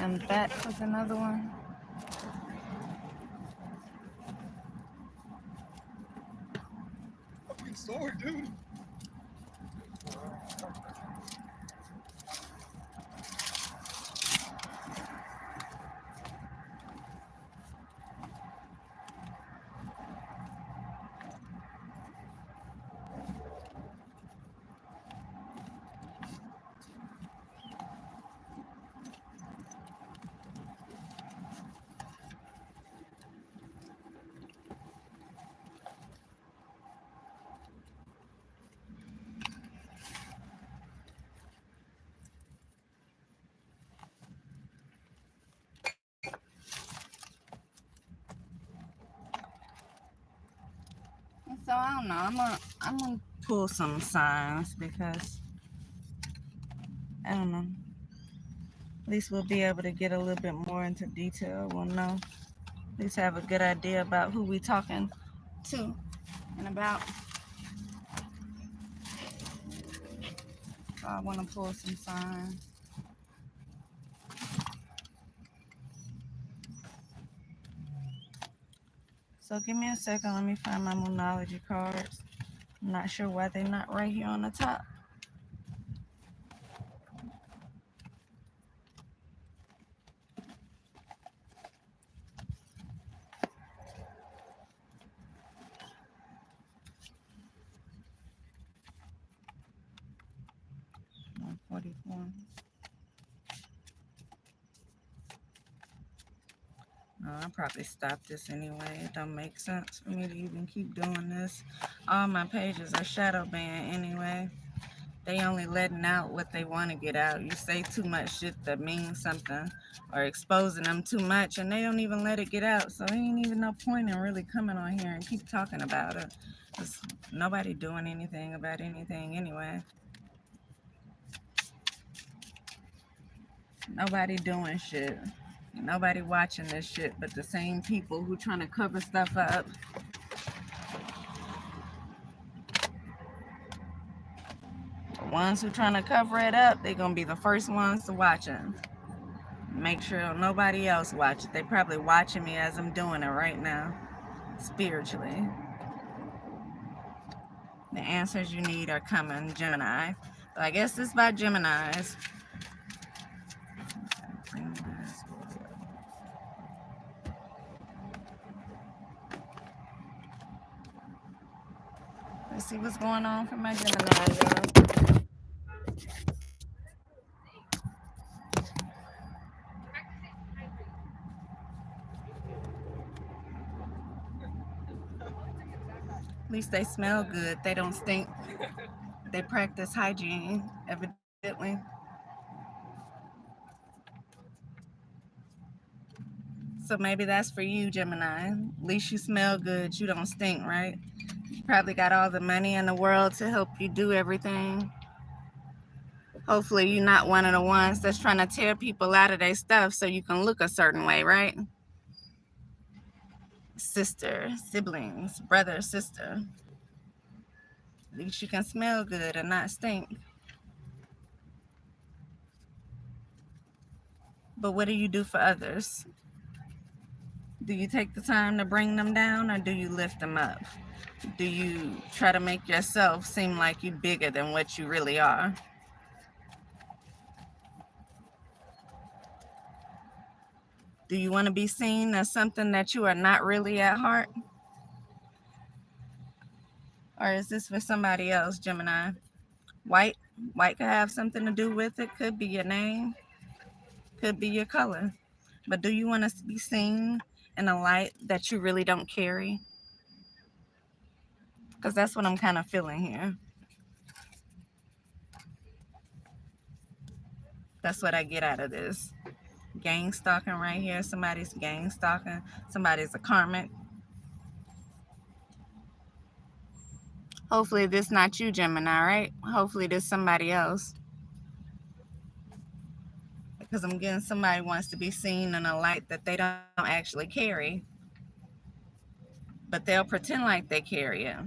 am back with another one. Fucking sword, dude. So I don't know. I'm gonna pull some signs because I don't know. At least we'll be able to get a little bit more into detail. We'll know. At least have a good idea about who we talking to and about. So I want to pull some signs. So give me a second. Let me find my Moonology cards. I'm not sure why they're not right here on the top. I'll probably stop this anyway. It don't make sense for me to even keep doing this. All my pages are shadow banned anyway. They only letting out what they want to get out. You say too much shit that means something or exposing them too much and they don't even let it get out. So ain't even no point in really coming on here and keep talking about it. Cause nobody doing anything about anything anyway. Nobody doing shit. Nobody watching this shit but the same people who trying to cover stuff up. The ones who trying to cover it up, they gonna be the first ones to watch it. Make sure nobody else watch it. They probably watching me as I'm doing it right now, spiritually. The answers you need are coming, Gemini. So I guess this is by Geminis. Let's see what's going on for my Gemini, y'all. At least they smell good. They don't stink. They practice hygiene, evidently. So maybe that's for you, Gemini. At least you smell good. You don't stink, right? You probably got all the money in the world to help you do everything. Hopefully you're not one of the ones that's trying to tear people out of their stuff so you can look a certain way, right? Sister, siblings, brother, sister. At least you can smell good and not stink. But what do you do for others? Do you take the time to bring them down or do you lift them up? Do you try to make yourself seem like you're bigger than what you really are? Do you want to be seen as something that you are not really at heart? Or is this for somebody else, Gemini? White could have something to do with it. Could be your name. Could be your color. But do you want to be seen in a light that you really don't carry? Because that's what I'm kind of feeling here. That's what I get out of this. Gang stalking right here. Somebody's gang stalking. Somebody's a karmic. Hopefully this not you, Gemini, right? Hopefully this somebody else. Because I'm getting somebody wants to be seen in a light that they don't actually carry. But they'll pretend like they carry it.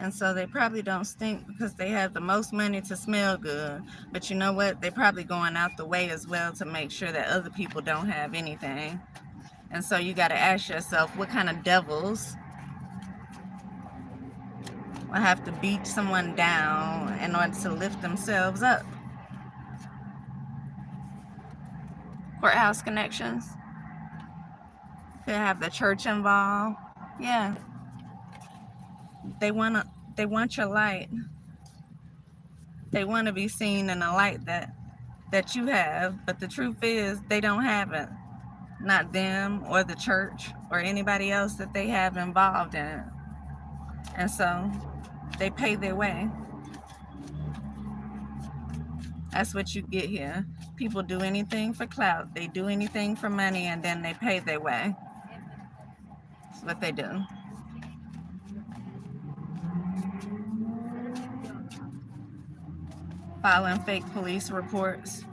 And so they probably don't stink because they have the most money to smell good. But you know what? They're probably going out the way as well to make sure that other people don't have anything. And so you got to ask yourself, what kind of devils will have to beat someone down in order to lift themselves up? Courthouse connections. Could have the church involved. Yeah. They want your light. They want to be seen in a light that you have, but the truth is they don't have it. Not them or the church or anybody else that they have involved in it. And so they pay their way. That's what you get here. People do anything for clout. They do anything for money, and then they pay their way. That's what they do. Filing fake police reports.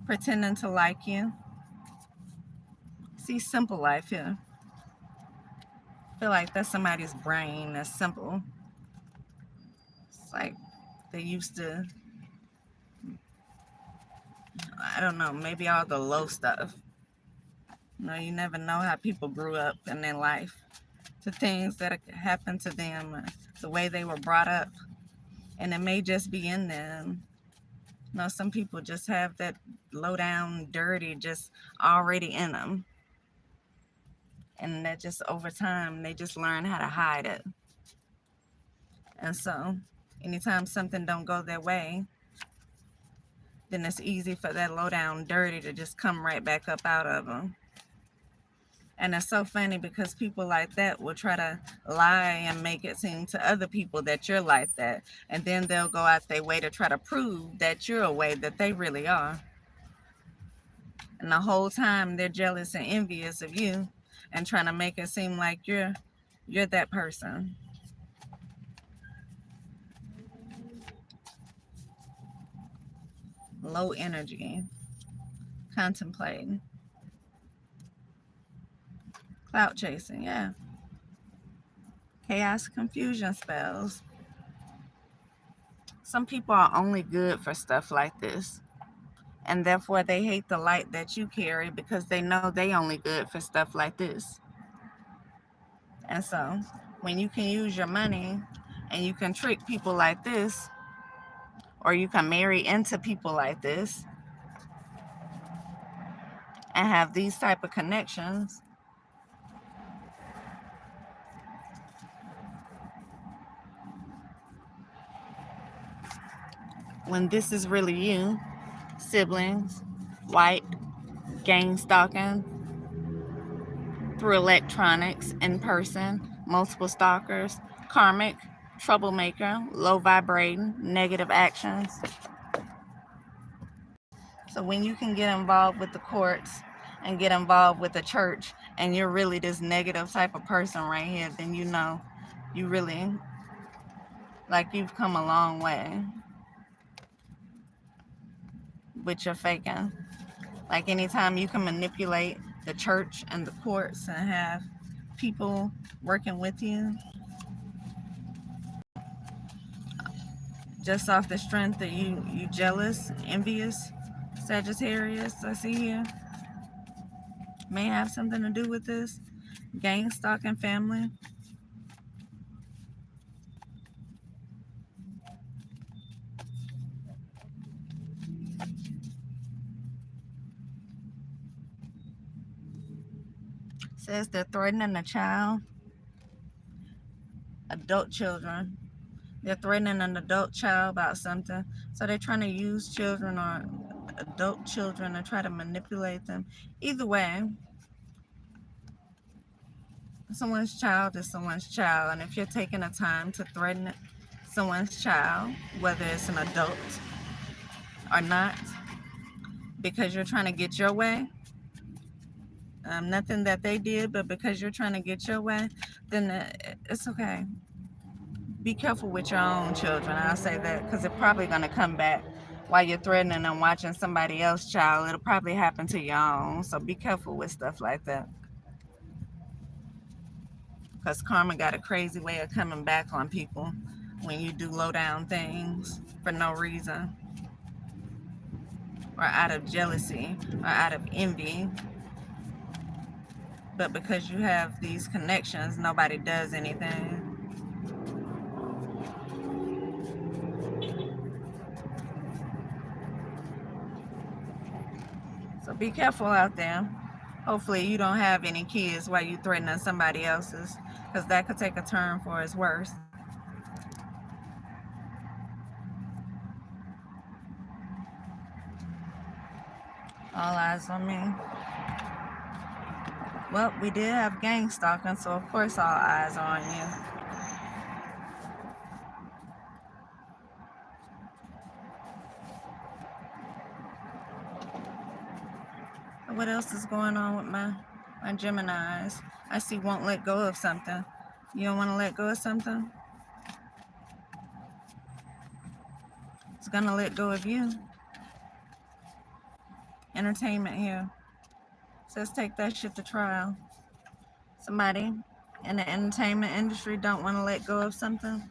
Pretending to like you. See, simple life here. I feel like that's somebody's brain that's simple. It's like they used to, I don't know, maybe all the low stuff. You know, you never know how people grew up in their life, to things that happened to them, the way they were brought up. And it may just be in them. You know, some people just have that low down, dirty, just already in them. And that just over time, they just learn how to hide it. And so anytime something don't go their way, then it's easy for that low down dirty to just come right back up out of them. And it's so funny because people like that will try to lie and make it seem to other people that you're like that. And then they'll go out their way to try to prove that you're a way that they really are. And the whole time they're jealous and envious of you and trying to make it seem like you're that person. Low energy. Contemplating. Clout chasing, yeah. Chaos, confusion spells. Some people are only good for stuff like this. And therefore they hate the light that you carry because they know they only good for stuff like this. And so when you can use your money and you can trick people like this, or you can marry into people like this and have these type of connections, when this is really you, siblings, white, gang stalking, through electronics, in person, multiple stalkers, karmic, troublemaker, low vibrating, negative actions. So when you can get involved with the courts and get involved with the church and you're really this negative type of person right here, then you know you really, like, you've come a long way with your faking. Like anytime you can manipulate the church and the courts and have people working with you just off the strength that you jealous, envious, Sagittarius, I see here, may have something to do with this. Gang stalking family. Says they're threatening a child. Adult children. They're threatening an adult child about something. So they're trying to use children or adult children to try to manipulate them. Either way, someone's child is someone's child. And if you're taking the time to threaten someone's child, whether it's an adult or not, because you're trying to get your way, nothing that they did, but because you're trying to get your way, then it's okay. Be careful with your own children. I'll say that because it's probably going to come back while you're threatening and watching somebody else's child. It'll probably happen to your own. So be careful with stuff like that. because karma got a crazy way of coming back on people when you do low down things for no reason, or out of jealousy, or out of envy. But because you have these connections, nobody does anything. So be careful out there. Hopefully you don't have any kids while you threatening somebody else's, because that could take a turn for its worse. All eyes on me. Well, we did have gang stalking, so of course all eyes are on you. What else is going on with my Geminis? I see won't let go of something. You don't want to let go of something? It's going to let go of you. Entertainment here. Says take that shit to trial. Somebody in the entertainment industry don't want to let go of something.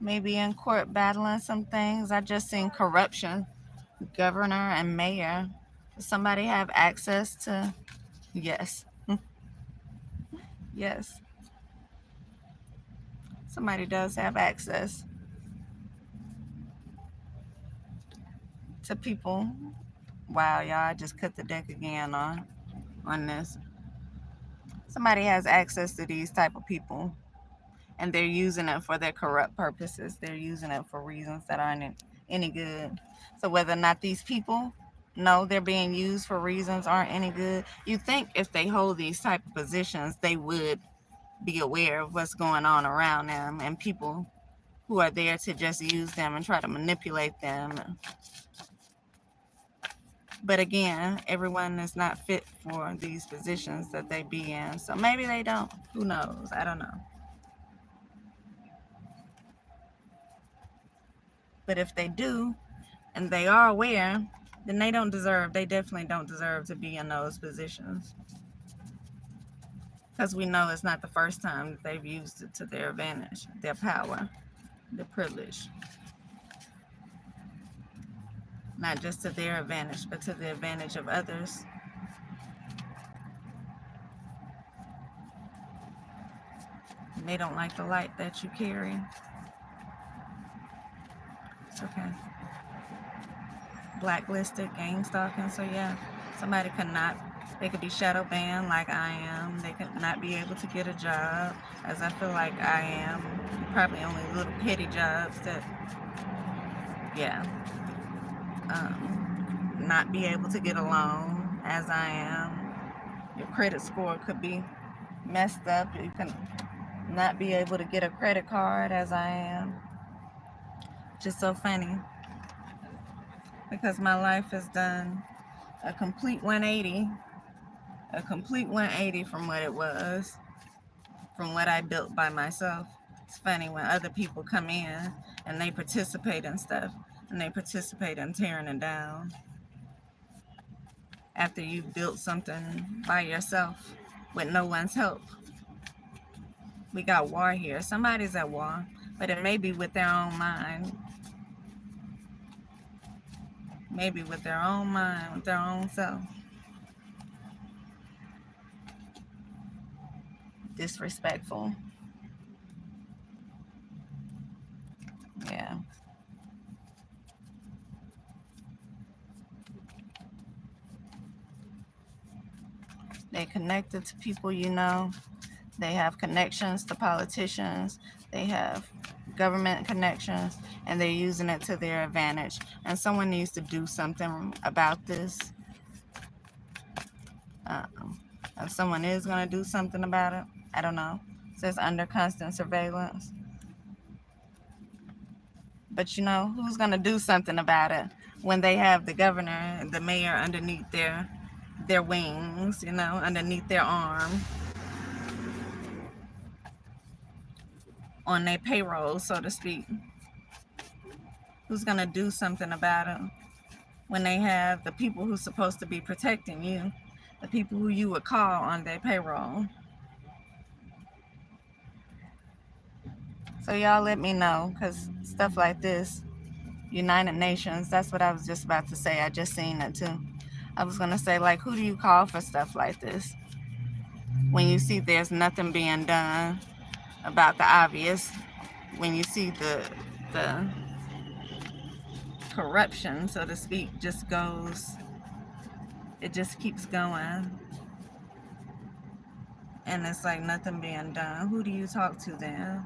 Maybe in court battling some things. I just seen corruption. Governor and mayor. Does somebody have access to? Yes. Yes. Somebody does have access to people. Wow, y'all, I just cut the deck again on this. Somebody has access to these type of people, and they're using it for their corrupt purposes. They're using it for reasons that aren't any good. So whether or not these people know they're being used for reasons aren't any good, you think if they hold these type of positions, they would be aware of what's going on around them and people who are there to just use them and try to manipulate them. But again, everyone is not fit for these positions that they be in. So maybe they don't. Who knows? I don't know. But if they do, and they are aware, then they definitely don't deserve to be in those positions. Because we know it's not the first time that they've used it to their advantage, their power, their privilege. Not just to their advantage, but to the advantage of others. And they don't like the light that you carry. It's okay. Blacklisted, gang stalking. So yeah, somebody they could be shadow banned like I am. They could not be able to get a job, as I feel like I am. Probably only little petty jobs that, yeah. Not be able to get a loan, as I am. Your credit score could be messed up. You can not be able to get a credit card, as I am. Just so funny, because my life has done a complete 180 from what it was, from what I built by myself. It's funny when other people come in and they participate in stuff, and they participate in tearing it down after you've built something by yourself with no one's help. We got war here. Somebody's at war, but it may be with their own mind. Maybe with their own mind, with their own self. Disrespectful. Yeah. They connected to people you know. They have connections to politicians. They have government connections, and they're using it to their advantage. And someone needs to do something about this. If someone is going to do something about it, I don't know. It says under constant surveillance. But you know, who's going to do something about it when they have the governor and the mayor underneath their wings, you know, underneath their arm? on their payroll, so to speak? Who's going to do something about it when they have the people who's supposed to be protecting you, the people who you would call on their payroll? So y'all let me know, because stuff like this, United Nations, that's what I was just about to say. I just seen it too. I was going to say, like, who do you call for stuff like this when you see there's nothing being done about the obvious, when you see the corruption, so to speak, just goes, it just keeps going, and it's like nothing being done? Who do you talk to then?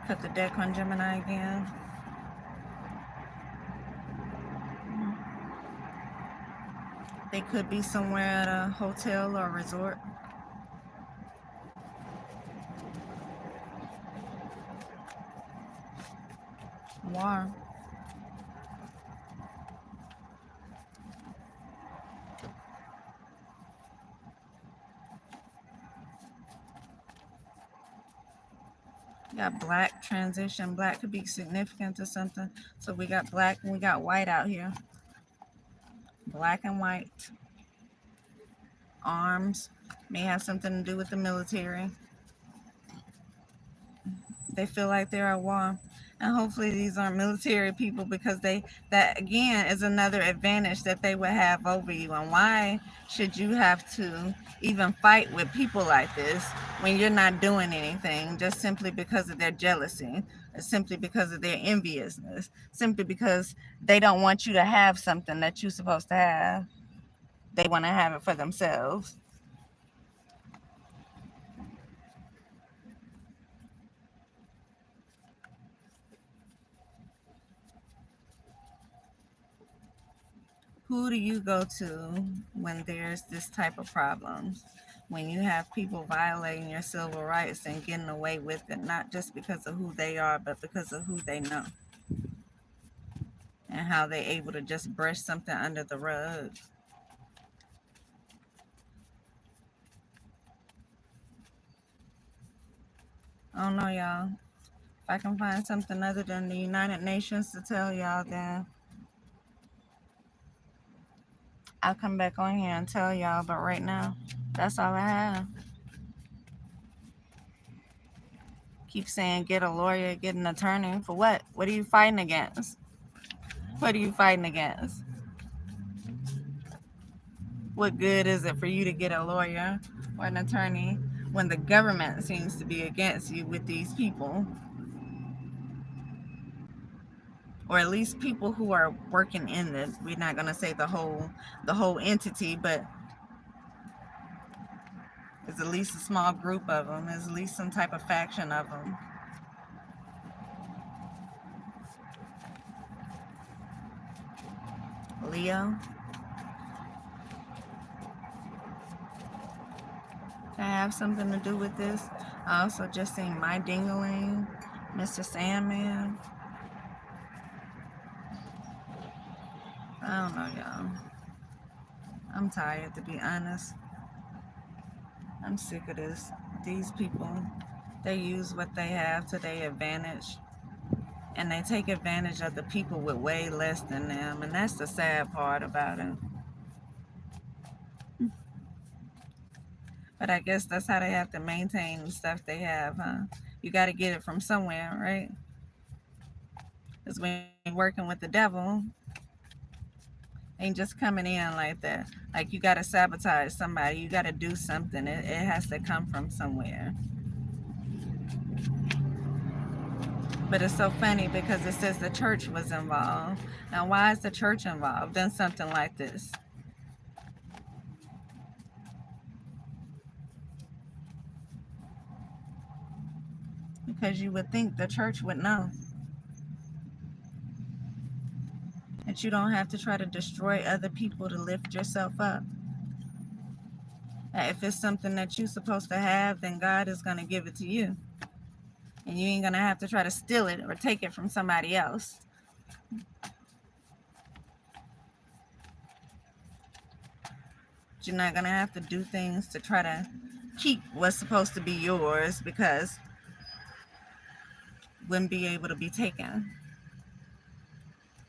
Put the deck on Gemini again. They could be somewhere at a hotel or resort. War. Got black transition. Black could be significant to something. So we got black and we got white out here. Black and white. Arms. May have something to do with the military. They feel like they're at war. And hopefully these aren't military people, because that again is another advantage that they would have over you. And why should you have to even fight with people like this when you're not doing anything, just simply because of their jealousy, or simply because of their enviousness, simply because they don't want you to have something that you're supposed to have. They want to have it for themselves. Who do you go to when there's this type of problems? When you have people violating your civil rights and getting away with it, not just because of who they are, but because of who they know, and how they're able to just brush something under the rug. I don't know, y'all. If I can find something other than the United Nations to tell y'all, then I'll come back on here and tell y'all. But right now, that's all I have. Keep saying get a lawyer, get an attorney. For what? What are you fighting against? What are you fighting against? What good is it for you to get a lawyer or an attorney when the government seems to be against you with these people? Or at least people who are working in this. We're not going to say the whole entity, but there's at least a small group of them. There's at least some type of faction of them. Leo. Can I have something to do with this? I also just seen My Dingaling, Mr. Sandman. I don't know, y'all. I'm tired, to be honest. I'm sick of this. These people, they use what they have to their advantage, and they take advantage of the people with way less than them, and that's the sad part about it. But I guess that's how they have to maintain the stuff they have, huh? You got to get it from somewhere, right? Because when you're working with the devil, ain't just coming in like that. Like, you got to sabotage somebody. You got to do something. It has to come from somewhere. But it's so funny because it says the church was involved. Now, why is the church involved in something like this? Because you would think the church would know that you don't have to try to destroy other people to lift yourself up. That if it's something that you're supposed to have, then God is going to give it to you. And you ain't going to have to try to steal it or take it from somebody else. You're not going to have to do things to try to keep what's supposed to be yours because it wouldn't be able to be taken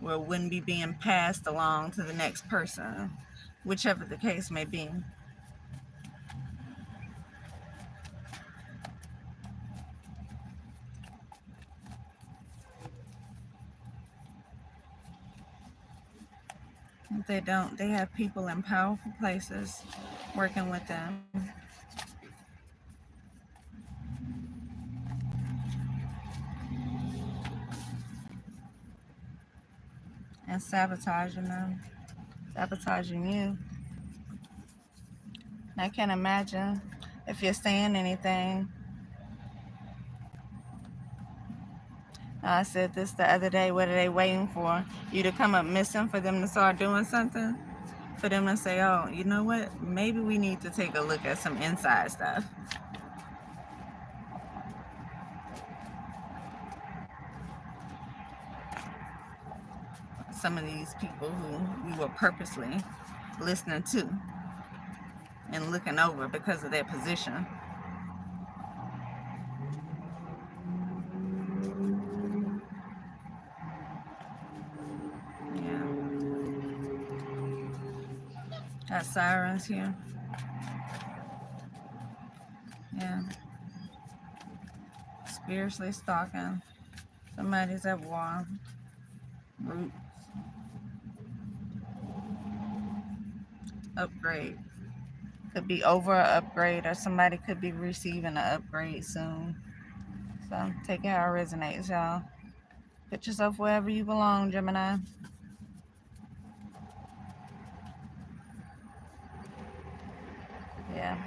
or it wouldn't be being passed along to the next person, whichever the case may be. If they don't, they have people in powerful places working with them and sabotaging them, sabotaging you. I can't imagine if you're saying anything. I said this the other day. What are they waiting for? You to come up missing for them to start doing something? For them to say, oh, you know what? Maybe we need to take a look at some inside stuff. Some of these people who we were purposely listening to and looking over because of their position. Yeah. Got sirens here. Yeah. Spiritually stalking. Somebody's at war. Root. Upgrade. Could be over an upgrade or somebody could be receiving an upgrade soon. So take it how it resonates, y'all. Put yourself wherever you belong, Gemini. Yeah.